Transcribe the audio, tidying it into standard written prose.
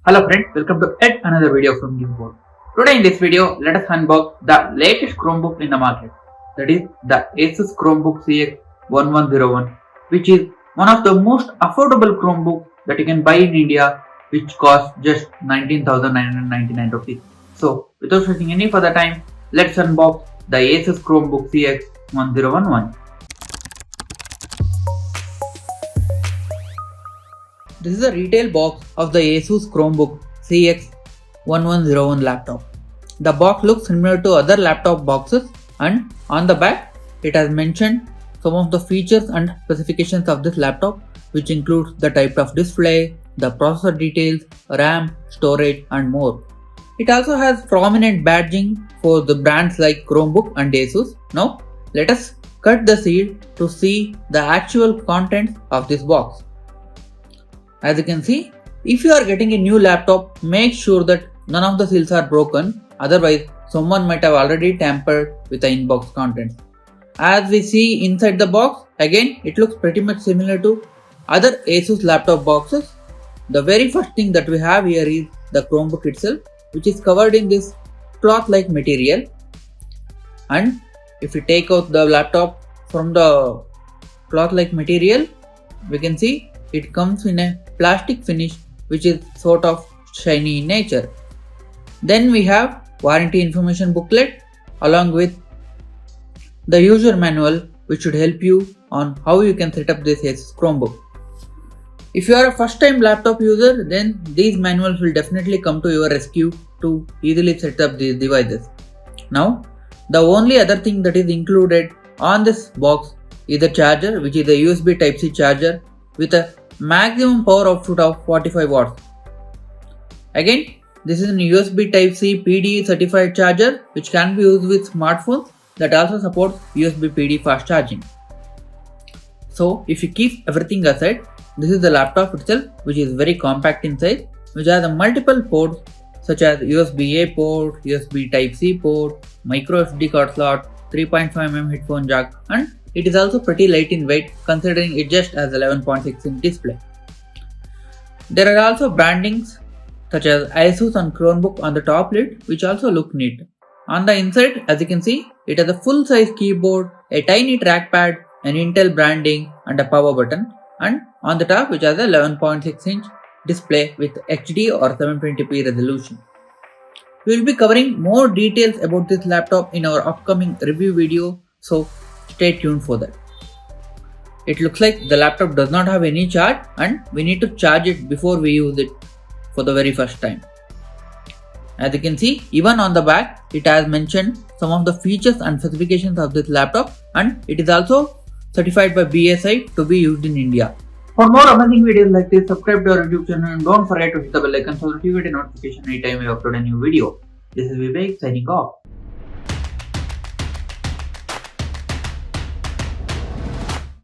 Hello friends, welcome to yet another video from Gizboard. Today in this video, let us unbox the latest Chromebook in the market. That is the Asus Chromebook CX1101, which is one of the most affordable Chromebook that you can buy in India, which costs just 19,999 rupees. So without wasting any further time, let's unbox the Asus Chromebook CX1011. This is a retail box of the Asus Chromebook CX1101 laptop. The box looks similar to other laptop boxes, and on the back it has mentioned some of the features and specifications of this laptop, which includes the type of display, the processor details, RAM, storage and more. It also has prominent badging for the brands like Chromebook and Asus. Now let us cut the seal to see the actual contents of this box. As you can see, if you are getting a new laptop, make sure that none of the seals are broken, otherwise someone might have already tampered with the inbox contents. As we see inside the box, again it looks pretty much similar to other Asus laptop boxes. The very first thing that we have here is the Chromebook itself, which is covered in this cloth-like material. And if we take out the laptop from the cloth-like material, we can see it comes in a plastic finish which is sort of shiny in nature. Then we have warranty information booklet along with the user manual, which should help you on how you can set up this Asus Chromebook. If you are a first time laptop user, then these manuals will definitely come to your rescue to easily set up these devices. Now, the only other thing that is included on this box is the charger, which is a USB Type-C charger with a maximum power output of 45 watts. Again, this is a USB Type-C PD certified charger which can be used with smartphones that also support USB PD fast charging. So if you keep everything aside, this is the laptop itself, which is very compact in size, which has a multiple ports such as USB-A port, USB Type-C port, micro SD card slot, 3.5mm headphone jack, and it is also pretty light in weight considering it just has 11.6 inch display. There are also brandings such as Asus and Chromebook on the top lid, which also look neat. On the inside, as you can see, it has a full size keyboard, a tiny trackpad, an Intel branding and a power button, and on the top which has a 11.6 inch display with HD or 720p resolution. We will be covering more details about this laptop in our upcoming review video, so stay tuned for that. It looks like the laptop does not have any charge and we need to charge it before we use it for the very first time. As you can see, even on the back it has mentioned some of the features and specifications of this laptop, and it is also certified by BSI to be used in India. For more amazing videos like this, subscribe to our YouTube channel and don't forget to hit the bell icon so that you get a notification anytime we upload a new video. This is Vivek signing off.